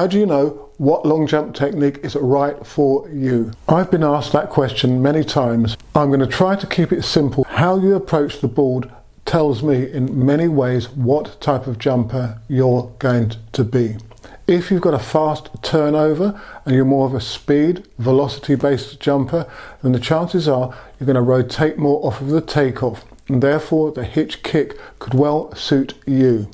How do you know what long jump technique is right for you? I've been asked that question many times. I'm going to try to keep it simple. How you approach the board tells me in many ways what type of jumper you're going to be. If you've got a fast turnover and you're more of a speed, velocity based jumper, then the chances are you're going to rotate more off of the takeoff, and therefore the hitch kick could well suit you.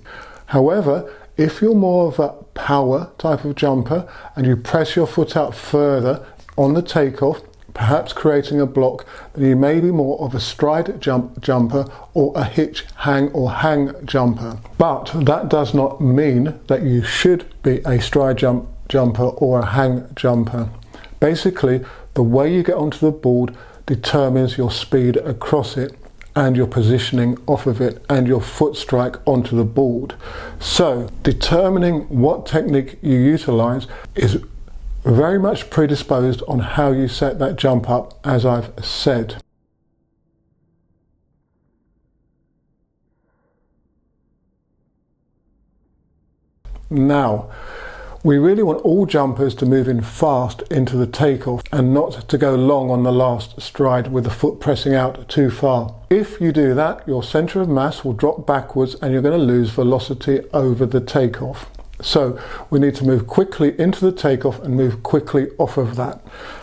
However, if you're more of a power type of jumper and you press your foot out further on the takeoff, perhaps creating a block, then you may be more of a stride jumper or a hitch hang or hang jumper. But that does not mean that you should be a stride jumper or a hang jumper. Basically, the way you get onto the board determines your speed across it and your positioning off of it and your foot strike onto the board. So determining what technique you utilize is very much predisposed on how you set that jump up, as I've said. Now, we really want all jumpers to move in fast into the takeoff and not to go long on the last stride with the foot pressing out too far. If you do that, your center of mass will drop backwards and you're going to lose velocity over the takeoff. So we need to move quickly into the takeoff and move quickly off of that.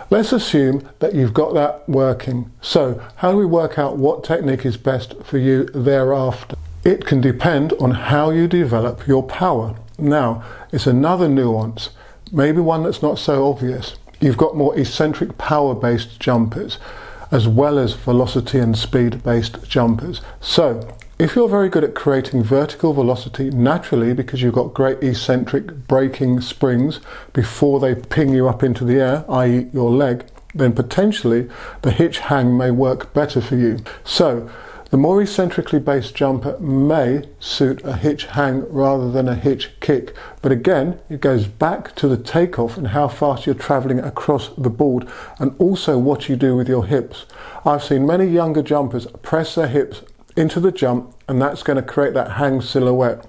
Let's assume that you've got that working. So how do we work out what technique is best for you thereafter? It can depend on how you develop your power. Now, it's another nuance, maybe one that's not so obvious. You've got more eccentric power-based jumpers, as well as velocity and speed-based jumpers. So, if you're very good at creating vertical velocity naturally because you've got great eccentric braking springs before they ping you up into the air, i.e. your leg, then potentially the hitch hang may work better for you. So, the more eccentrically based jumper may suit a hitch hang rather than a hitch kick, but again it goes back to the takeoff and how fast you're travelling across the board, and also what you do with your hips. I've seen many younger jumpers press their hips into the jump, and that's going to create that hang silhouette.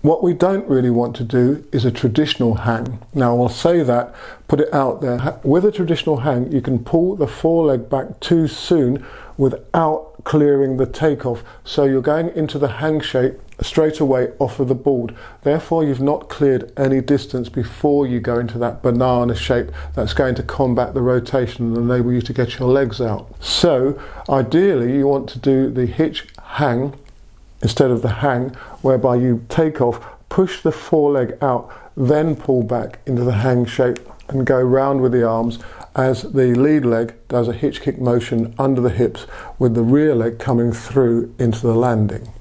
What we don't really want to do is a traditional hang. Now I'll say that, put it out there. With a traditional hang, you can pull the foreleg back too soon without clearing the takeoff. So you're going into the hang shape straight away off of the board. Therefore, you've not cleared any distance before you go into that banana shape that's going to combat the rotation and enable you to get your legs out. So ideally, you want to do the hitch hang instead of the hang, whereby you take off, push the foreleg out, then pull back into the hang shape and go round with the arms as the lead leg does a hitch kick motion under the hips with the rear leg coming through into the landing.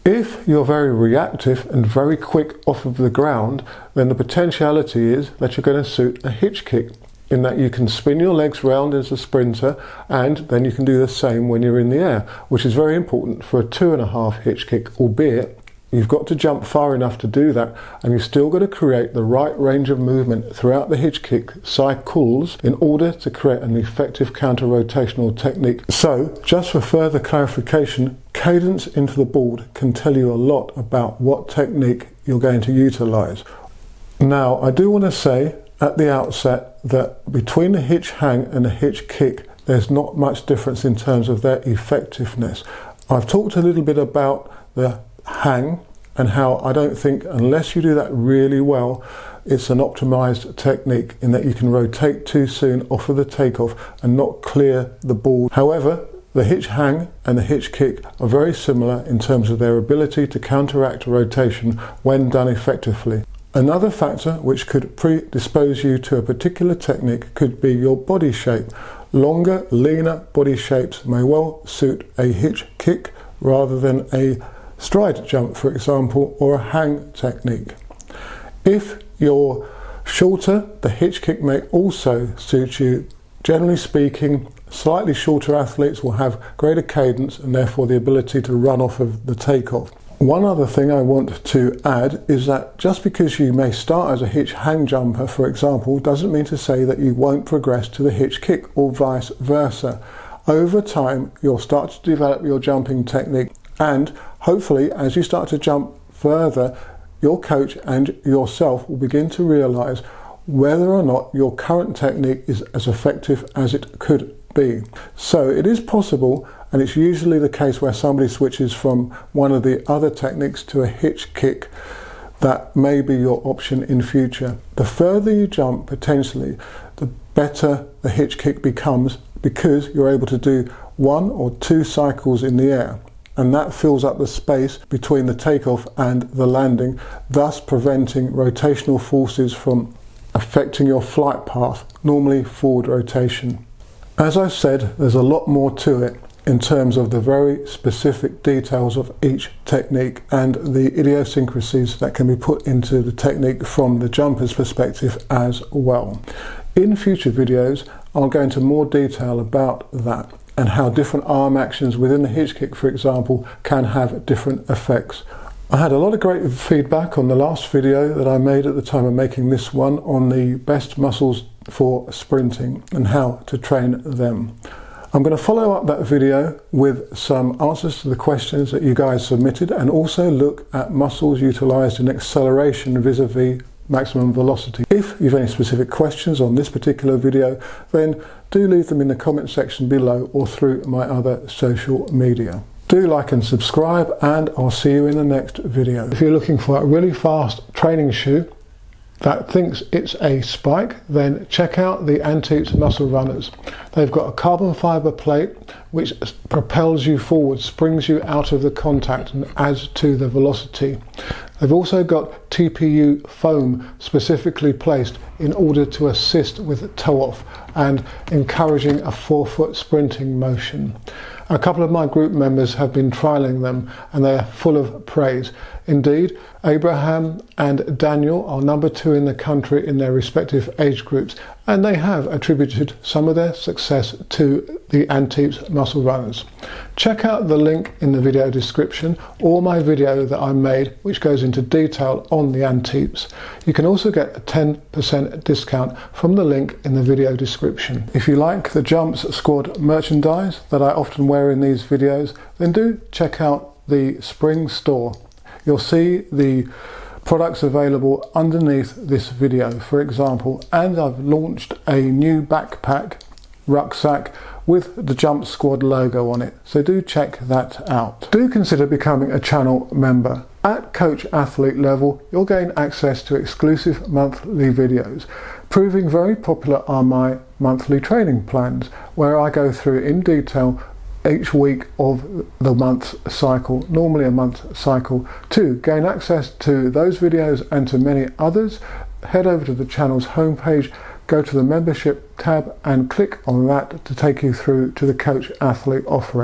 If you're very reactive and very quick off of the ground, then the potentiality is that you're going to suit a hitch kick, in that you can spin your legs round as a sprinter and then you can do the same when you're in the air, which is very important for a 2.5 hitch kick, albeit you've got to jump far enough to do that, and you've still got to create the right range of movement throughout the hitch kick cycles in order to create an effective counter-rotational technique. So, just for further clarification, cadence into the board can tell you a lot about what technique you're going to utilize. Now, I do want to say at the outset that between the hitch hang and the hitch kick, there's not much difference in terms of their effectiveness. I've talked a little bit about the hang and how I don't think, unless you do that really well, it's an optimized technique, in that you can rotate too soon off of the takeoff and not clear the board. However, the hitch hang and the hitch kick are very similar in terms of their ability to counteract rotation when done effectively. Another factor which could predispose you to a particular technique could be your body shape. Longer, leaner body shapes may well suit a hitch kick rather than a stride jump, for example, or a hang technique. If you're shorter, the hitch kick may also suit you. Generally speaking, slightly shorter athletes will have greater cadence and therefore the ability to run off of the takeoff. One other thing I want to add is that just because you may start as a hitch-hang jumper, for example, doesn't mean to say that you won't progress to the hitch-kick or vice versa. Over time, you'll start to develop your jumping technique, and hopefully as you start to jump further, your coach and yourself will begin to realize whether or not your current technique is as effective as it could be. So it is possible, and it's usually the case where somebody switches from one of the other techniques to a hitch kick, that may be your option in future. The further you jump, potentially, the better the hitch kick becomes, because you're able to do 1 or 2 cycles in the air, and that fills up the space between the takeoff and the landing, thus preventing rotational forces from affecting your flight path, normally forward rotation. As I've said, there's a lot more to it in terms of the very specific details of each technique and the idiosyncrasies that can be put into the technique from the jumper's perspective as well. In future videos, I'll go into more detail about that and how different arm actions within the hitch kick, for example, can have different effects. I had a lot of great feedback on the last video that I made at the time of making this one on the best muscles for sprinting and how to train them. I'm going to follow up that video with some answers to the questions that you guys submitted, and also look at muscles utilized in acceleration vis-a-vis maximum velocity. If you've any specific questions on this particular video, then do leave them in the comment section below or through my other social media. Do like and subscribe, and I'll see you in the next video. If you're looking for a really fast training shoe that thinks it's a spike, then check out the Antiques Muscle Runners. They've got a carbon fiber plate which propels you forward, springs you out of the contact and adds to the velocity. They've also got TPU foam specifically placed in order to assist with toe off and encouraging a forefoot sprinting motion. A couple of my group members have been trialing them and they are full of praise. Indeed, Abraham and Daniel are number 2 in the country in their respective age groups, and they have attributed some of their success to the Antiques Muscle Runners. Check out the link in the video description, or my video that I made which goes into detail on the Antiques. You can also get a 10% discount from the link in the video description. If you like the Jumps Squad merchandise that I often wear in these videos, then do check out the spring store. You'll see the products available underneath this video, for example, and I've launched a new backpack rucksack with the Jump Squad logo on it, so do check that out. Do consider becoming a channel member. At coach athlete level, you'll gain access to exclusive monthly videos. Proving very popular are my monthly training plans, where I go through in detail each week of the month's cycle, normally a month cycle. To gain access to those videos and to many others, head over to the channel's homepage, go to the membership tab and click on that to take you through to the coach athlete offering.